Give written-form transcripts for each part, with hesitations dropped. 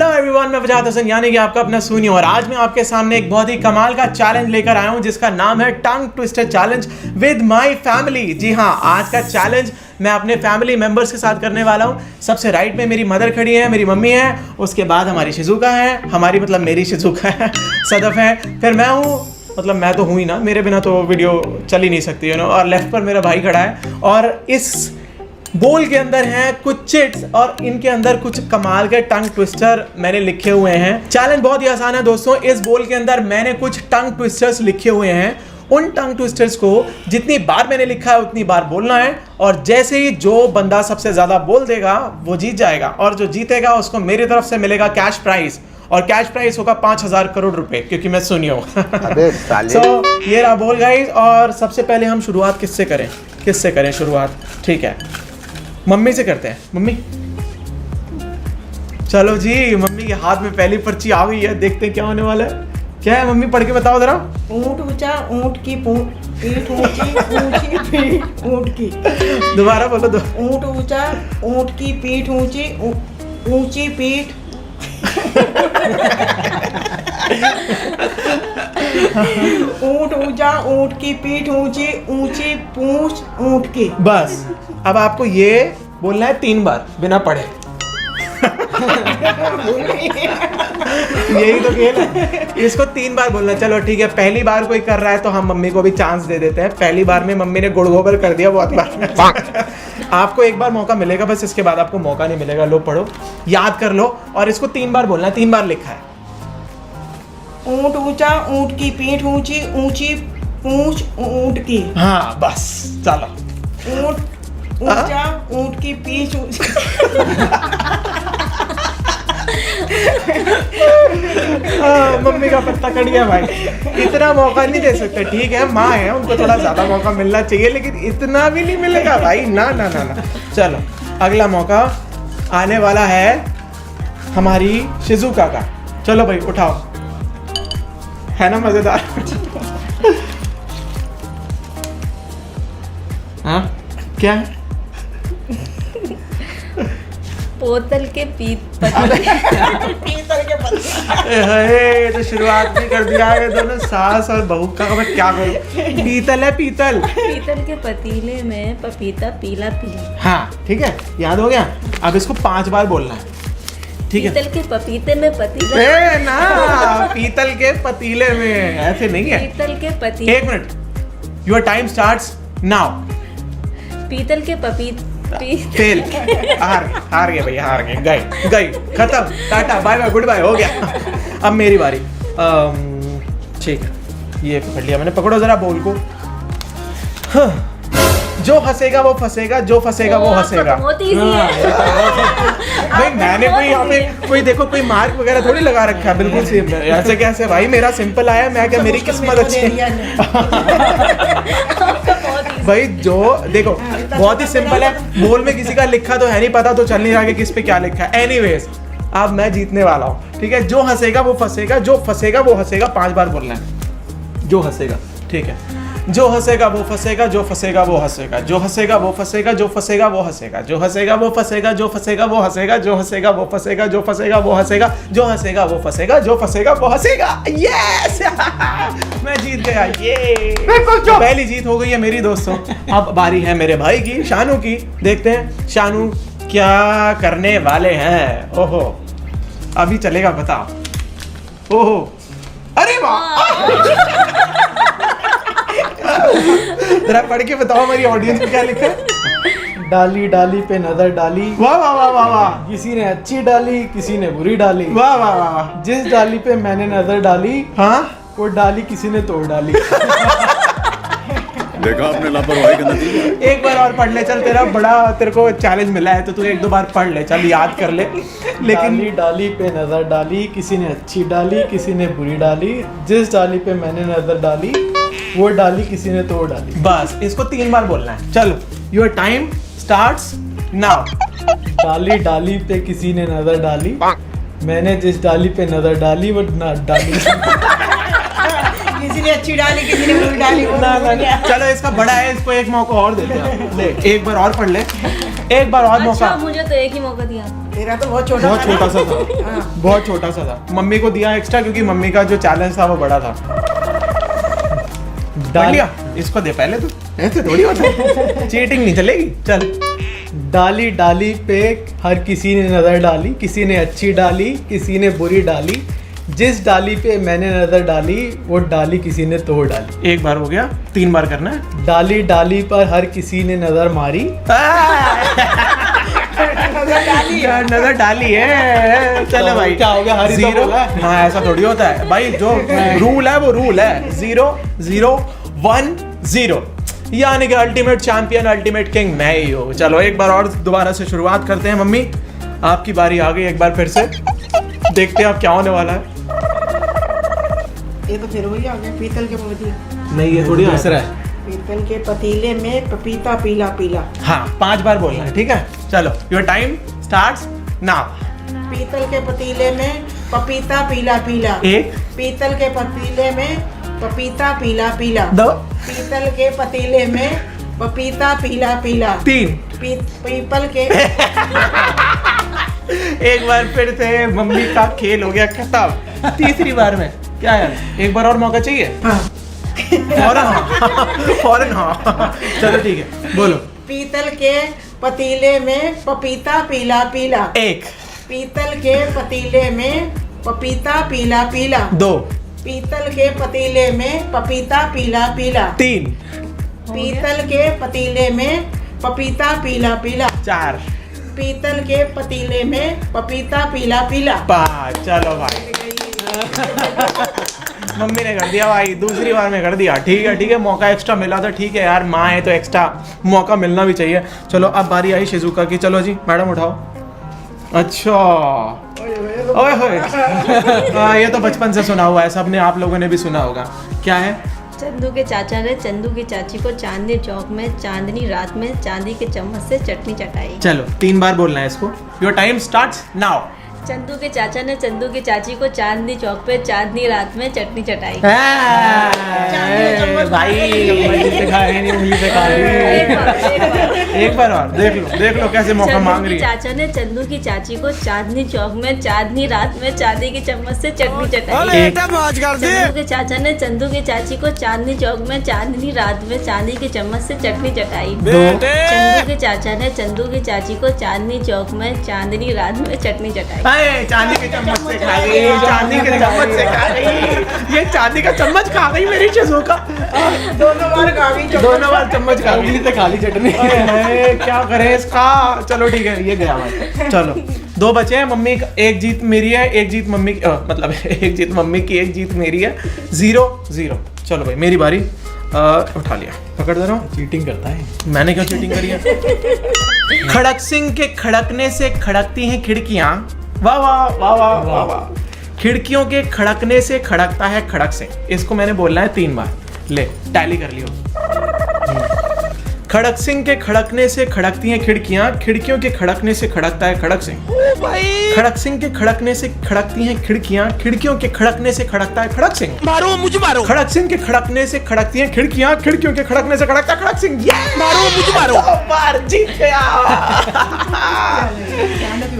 Hello everyone, मैं वजाहत हसन यानी कि आपका अपना सुनी, और आज मैं आपके सामने एक बहुत ही कमाल का चैलेंज लेकर आया हूं जिसका नाम है tongue twister challenge with my family. जी हाँ, आज का चैलेंज मैं अपने फैमिली मेंबर्स के साथ करने वाला हूं। सबसे राइट में मेरी मदर खड़ी है, मेरी मम्मी है, उसके बाद हमारी शिजुका है, मेरी शिजुका है, सदफ है, फिर मैं हूँ, मतलब मैं तो हूँ ही ना, मेरे बिना तो वीडियो चल ही नहीं सकती है ना। और लेफ्ट पर मेरा भाई खड़ा है और इस बोल के अंदर हैं कुछ चिट्स और इनके अंदर कुछ कमाल के टंग ट्विस्टर मैंने लिखे हुए हैं। चैलेंज बहुत ही आसान है दोस्तों। इस बोल के अंदर मैंने कुछ टंग ट्विस्टर्स लिखे हुए हैं। उन टंग ट्विस्टर्स को जितनी बार मैंने लिखा है उतनी बार बोलना है, और जैसे ही जो बंदा सबसे ज्यादा बोल देगा वो जीत जाएगा, और जो जीतेगा उसको मेरी तरफ से मिलेगा कैश प्राइज, और कैश प्राइस होगा 5,000 करोड़ रुपए, क्योंकि मैं सुनी हूँ। So, ये रहा बोल गाइस। और सबसे पहले हम शुरुआत किससे करें शुरुआत? ठीक है, मम्मी से करते हैं। मम्मी, चलो जी, मम्मी के हाथ में पहली पर्ची आ गई है, देखते हैं क्या होने वाला है। क्या है मम्मी, पढ़ के बताओ जरा। ऊंट ऊंचा, ऊंट की पीठ ऊंची, ऊंची पीठ ऊंट की। दोबारा बोलो दो। ऊंट ऊंचा, ऊंट की पीठ ऊंची, ऊंची पीठ। ऊंट ऊंचा, ऊंट की पीठ ऊंची, ऊंची पूंछ ऊंट की। बस, अब आपको ये बोलना है 3 बार बिना पढ़े। यही तो खेल है, इसको 3 बार बोलना। चलो ठीक है, पहली बार कोई कर रहा है तो हम मम्मी को भी चांस दे देते हैं। पहली बार में मम्मी ने गुड़गोबर कर दिया बहुत बार। आपको एक बार मौका मिलेगा बस, इसके बाद आपको मौका नहीं मिलेगा। लो पढ़ो, याद कर लो, और इसको 3 बार बोलना है। 3 बार लिखा है। ऊंट ऊंचा, ऊंट की पीठ ऊंची, ऊंची पूंछ ऊंट की। हाँ बस, चलो। ऊंट ऊंचा, ऊंट की पीठ ऊंची। मम्मी का पत्ता कट गया भाई। इतना मौका नहीं दे सकते, ठीक है, माँ है, उनको थोड़ा ज्यादा मौका मिलना चाहिए, लेकिन इतना भी नहीं मिलेगा भाई। ना ना ना ना। चलो, अगला मौका आने वाला है हमारी शिजुका का। चलो भाई, उठाओ, है ना मजेदार? हाँ, क्या है? बोतल के पीतल के पत्ते। तो शुरुआत भी कर दिया है दोनों सास और बहू का। मैं क्या करूं? पीतल है, पीतल। पीतल के पतीले में पपीता पीला पीला। हाँ ठीक है, याद हो गया। अब इसको 5 बार बोलना है, ठीक है? पीतल के पपीते में पतीला। ए ना, पीतल के पतीले में, ऐसे नहीं है। पीतल के पतीले। 1 minute, your time starts now. पीतल के फेल। हार गए भैया, हार गए, गई, खत्म, टाटा बाय बाय, गुड बाय, हो गया। अब मेरी बारी। ठीक है, ये पकड़ लिया मैंने। पकड़ो जरा बोल को। जो हंसेगा वो फंसेगा, जो फंसेगा वो हंसेगा। बहुत इजी है। भाई मैंने कोई यहाँ पे कोई देखो कोई मार्क वगैरह थोड़ी लगा रखा है, बिल्कुल सिंपल। ऐसे कैसे भाई, मेरा सिंपल आया, मैं क्या, मेरी किस्मत अच्छी है। भाई जो देखो, बहुत ही सिंपल है। बोल में किसी का लिखा तो है नहीं, पता तो चल नहीं रहा कि किस पे क्या लिखा है। एनीवेज, अब मैं जीतने वाला हूँ, ठीक है? जो हंसेगा वो फंसेगा, जो फंसेगा वो हंसेगा। 5 बार बोलना है। जो हंसेगा, ठीक है? जो हंसेगा वो फंसेगा, जो फंसेगा वो हंसेगा, जो हंसेगा वो फंसेगा, जो फंसेगा वो हंसेगा, जो हंसेगा वो फंसेगा, जो फंसेगा वो हंसेगा, जो हंसेगा वो फंसेगा, जो फंसेगा वो हंसेगा, जो हंसेगा वो फंसेगा, जो फंसेगा वो हंसेगा। यस, मैं जीत गया। ये पहली जीत हो गई है मेरी दोस्तों। अब बारी है मेरे भाई की, शानू की। देखते हैं शानू क्या करने वाले हैं। ओहो, अभी चलेगा, बताओ। ओहो, अरे वाह। जरा पढ़ के बताओ हमारी ऑडियंस में क्या लिखा है। डाली डाली पे नजर डाली, वाह वाह वाह वाह वाह। किसी ने अच्छी डाली, किसी ने बुरी डाली। वाह वाह वाह वाह। जिस डाली पे मैंने नजर डाली, हाँ, वो डाली किसी ने तोड़ डाली। देखा आपने लापरवाही का नतीजा। एक बार और पढ़ ले, चल, तेरे को चैलेंज मिला है तो तू 1-2 बार पढ़ ले, चल, याद कर ले। लेकिन डाली डाली पे नजर डाली, किसी ने अच्छी डाली, किसी ने बुरी डाली। जिस डाली पे मैंने नजर डाली, वो डाली किसी ने तोड़ डाली। बस, इसको 3 बार बोलना है। चलो, योर टाइम स्टार्ट्स नाउ। डाली डाली पे किसी ने नजर डाली, मैंने जिस डाली पे नजर डाली वो ना डाली। किसी ने अच्छी डाली, किसी ने बुरी डाली। चलो, इसका बड़ा है, इसको एक मौका और देते हैं। ले, एक बार और पढ़ ले, एक बार और मौका। अच्छा, मुझे तो एक ही मौका दिया। तेरा तो बहुत छोटा बहुत था ना? छोटा सा था, हाँ। बहुत छोटा सा था। मम्मी को दिया एक्स्ट्रा क्योंकि मम्मी का जो चैलेंज था वो बड़ा था। पढ़ लिया? इसको दे पहले तू, ऐसे थोड़ी होता है। चीटिंग नहीं चलेगी। चल। डाली डाली पे हर किसी ने नजर डाली, किसी ने अच्छी डाली, किसी ने बुरी डाली, जिस डाली पे मैंने नजर डाली वो डाली किसी ने तोड़ डाली। एक बार हो गया, 3 बार करना है। डाली डाली पर हर किसी ने नजर मारी, नजर डाली है। चलो भाई, क्या हो गया? हरी तो जीरो। बोला है। हाँ, ऐसा थोड़ी होता है भाई, जो रूल है वो रूल है। 0 0 1 0, यानी कि अल्टीमेट चैंपियन, अल्टीमेट किंग मैं ही हूँ। चलो एक बार और दोबारा से शुरुआत करते हैं। मम्मी आपकी बारी आ गई, एक बार फिर से देखते हैं अब क्या होने वाला है। ये तो फिर वही आ गया, पीतल के पतीले। नहीं, ये थोड़ी दूसरा है। पीतल के पतीले में पपीता पीला पीला। हाँ, 5 बार बोलना है, ठीक है? चलो, योर टाइम स्टार्ट्स नाउ। पीतल के पतीले में पपीता पीला पीला। 1 पीतल के पतीले में पपीता पीला पीला। 2 पीतल के पतीले में पपीता पीला पीला। 3 पीपल के एक बार फिर से मम्मी का खेल हो गया खत्म। तीसरी बार में क्या यार, एक बार और मौका चाहिए? हाँ। फौरन हाँ, फौरन हाँ। चलो ठीक है, बोलो। पीतल के पतीले में पपीता पीला पीला। 1 पीतल के पतीले में पपीता पीला पीला। 2 पीतल के पतीले में पपीता पीला पीला। 3 पीतल के पतीले में पपीता पीला पीला। 4 पीतल के पतीले में पपीता पीला पीला। 5। चलो भाई, मम्मी ने कर दिया भाई, दूसरी बार में कर दिया। ठीक है ठीक है, मौका एक्स्ट्रा मिला था। ठीक है यार, माँ है तो एक्स्ट्रा मौका मिलना भी चाहिए। चलो अब बारी आई शिजुका की। चलो जी मैडम उठाओ। अच्छा, ओए होए। हाँ, ये तो बचपन से सुना हुआ है, सबने, आप लोगों ने भी सुना होगा। क्या है? चंदू के चाचा ने चंदू की चाची को चांदनी चौक में चांदनी रात में चांदी के चम्मच से चटनी चटाई। चलो 3 बार बोलना है इसको। Your time starts now. Chandu के चाचा ने चंदू की चाची को चांदनी चौक पे चांदनी रात में चटनी चटाई। भाई उंगली से खा रही नहीं, उंगली से खा रही। एक बार और देख लो कैसे मौका मांग रही है। चाचा ने चंदू की चाची को चांदनी चौक में चांदनी रात में चांदी की चम्मच से चटनी चटाई। चंदू के चाचा ने चंदू की चाची को चांदनी चौक में चांदनी रात में चांदी की चम्मच से चटनी चटाई। चंदू के चाचा ने चंदू की चाची को चांदनी चौक में चांदनी रात में चटनी चटाई। चांदी के चम्मच से खा गई, चांदी के चम्मच से खा गई। ये चांदी का चम्मच खा गई मेरी शिजुका। दोनों बार खा गई, दोनों बार चम्मच खा गई। उंगली से खाली चटनी। क्या करें इसका? चलो ठीक है, ये गया भाई। चलो 2 बचे हैं। मम्मी का, एक जीत मेरी है, एक जीत मम्मी की, मतलब एक जीत मम्मी की, एक जीत मेरी है। 0 0। चलो भाई मेरी बारी। उठा लिया, पकड़ दे रहा हूँ। चीटिंग करता है। मैंने क्यों चीटिंग करी है? खड़क सिंह के खड़कने से खड़कती हैं खिड़कियां। वाह वाह वाह वाह वाह वाह। खिड़कियों के खड़कने से खड़कता है खड़क सिंह। इसको मैंने बोलना है 3 बार। ले, टैली कर लियो। खड़क सिंह के खड़कने से खड़कती हैं खिड़कियां, खिड़कियों के खड़कने से खड़कता है खड़क सिंह। खड़क सिंह के खड़कने से खड़कती हैं खिड़कियां, खिड़कियों के खड़कने से खड़कता है खड़क सिंह। मारो मुझे मारो। खड़क सिंह के खड़कने से खड़कती हैं खिड़कियां, खिड़कियों के खड़कने से खड़कता है खड़क सिंह। मारो मुझे मारो। 2 बार जीत गया।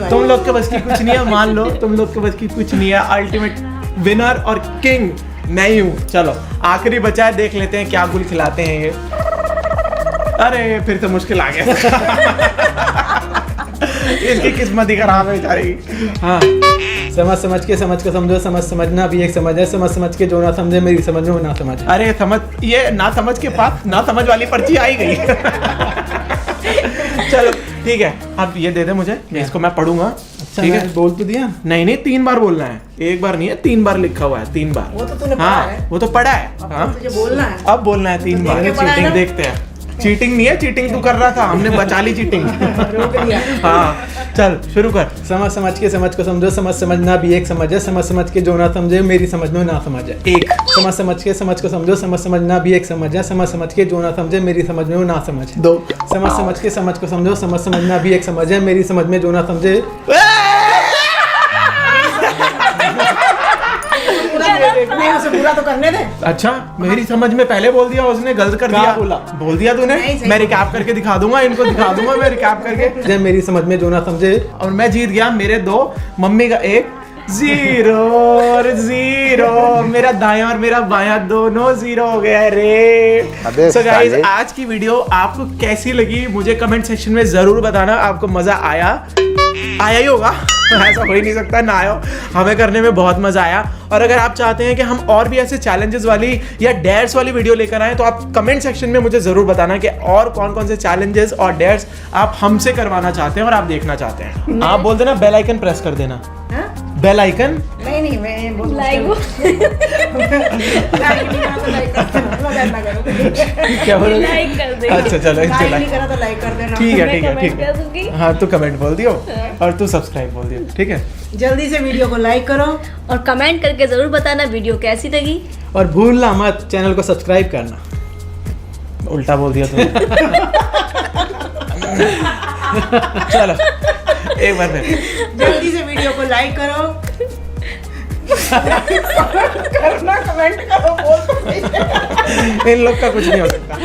तुम लोग के बस की कुछ नहीं है, मान लो तुम लोग के बस की कुछ नहीं है। अल्टीमेट विनर और किंग मैं ही हूँ। चलो आखिरी बचा है, देख लेते हैं क्या गुल खिलाते हैं ये। अरे फिर तो मुश्किल आ गया। इसकी किस्मत ही खराब है बेचारी। हाँ, समझ के समझ को समझो, समझना भी एक समझ है। समझ के जो ना समझे मेरी समझ में वो ना समझ। अरे समझ, ये ना समझ के पास ना समझ वाली पर्ची आई गई। चलो ठीक है, अब ये दे दे मुझे, इसको मैं पढ़ूंगा। अच्छा, ठीक है, बोल तो दिया। नहीं 3 बार बोलना है, एक बार नहीं है, 3 बार लिखा हुआ है, 3 बार। वो तो तूने पढ़ा हाँ, है। वो तो पढ़ा है। अब हाँ, तुझे बोलना है। अब बोलना है 3 तो बार। देख के पढ़ा है चीटिंग ना? देखते हैं। चीटिंग नहीं है, चीटिंग तू कर रहा था, हमने बचा ली चीटिंग। रोक दिया। हाँ चल शुरू कर। समझ के समझ को समझो, समझना भी एक समझ है। समझ के जो ना समझे मेरी समझ में ना समझ है। 1 समझ के समझ को समझो, समझना भी एक समझ है। समझ के जो ना समझे मेरी समझ में वो ना समझ है। 2 समझ के समझ को समझो, समझना भी एक समझ है। मेरी समझ में जो ना समझे नहीं, उसे पूरा पूरा तो करने दे। अच्छा, मेरी समझ में पहले बोल दिया उसने, गलत कर क्या दिया। बोला? बोल दिया तूने। नहीं, सही मैं रिकैप करके दिखा दूंगा, इनको दिखा दूंगा मैं रिकैप करके। जब मेरी समझ में जो ना समझे। और मैं जीत गया, मेरे 2, मम्मी का 1, 0 और 0। मेरा दायां और मेरा बायां दोनों 0 हो गया है रे। अबे So guys, साले। आज की वीडियो आपको कैसी लगी मुझे कमेंट सेक्शन में जरूर बताना। आपको मजा आया ही होगा, ऐसा हो ही नहीं सकता ना आया हो। हमें करने में बहुत मजा आया। और अगर आप चाहते हैं कि हम और भी ऐसे चैलेंजेस वाली या डेयर्स वाली वीडियो लेकर आए तो आप कमेंट सेक्शन में मुझे जरूर बताना कि और कौन कौन से चैलेंजेस और डेयर्स आप हमसे करवाना चाहते हैं और आप देखना चाहते हैं। आप बोल देना बेल आइकन प्रेस कर देना। हाँ? बेल आइकन नहीं मैं बहुत लाइक क्या बोल रहे लाइक कर दे। अच्छा चलो लाइक नहीं चलो करा तो लाइक कर देना। ठीक है मैं ठीक है कमेंट ठीक कर दूंगी। है। हाँ तू कमेंट बोल दियो और तू सब्सक्राइब बोल दियो, ठीक है। जल्दी से वीडियो को लाइक करो। और कमेंट करके जरूर बताना वीडियो कैसी लगी। और भूलना मत चैनल को सब्सक्राइब करना। उल्टा बोल दिया तूने। चलो एक बार फिर जल्दी से वीडियो को लाइक करो। करना, कमेंट करो, बोल तो सही। इन लोग का कुछ नहीं हो सकता।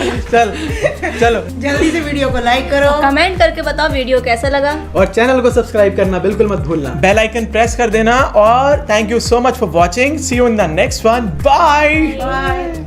चलो जल्दी से वीडियो को लाइक करो। कमेंट करके बताओ वीडियो कैसा लगा। और चैनल को सब्सक्राइब करना बिल्कुल मत भूलना। बेल आइकन प्रेस कर देना और thank you so much for watching. See you in the next one. Bye. Bye.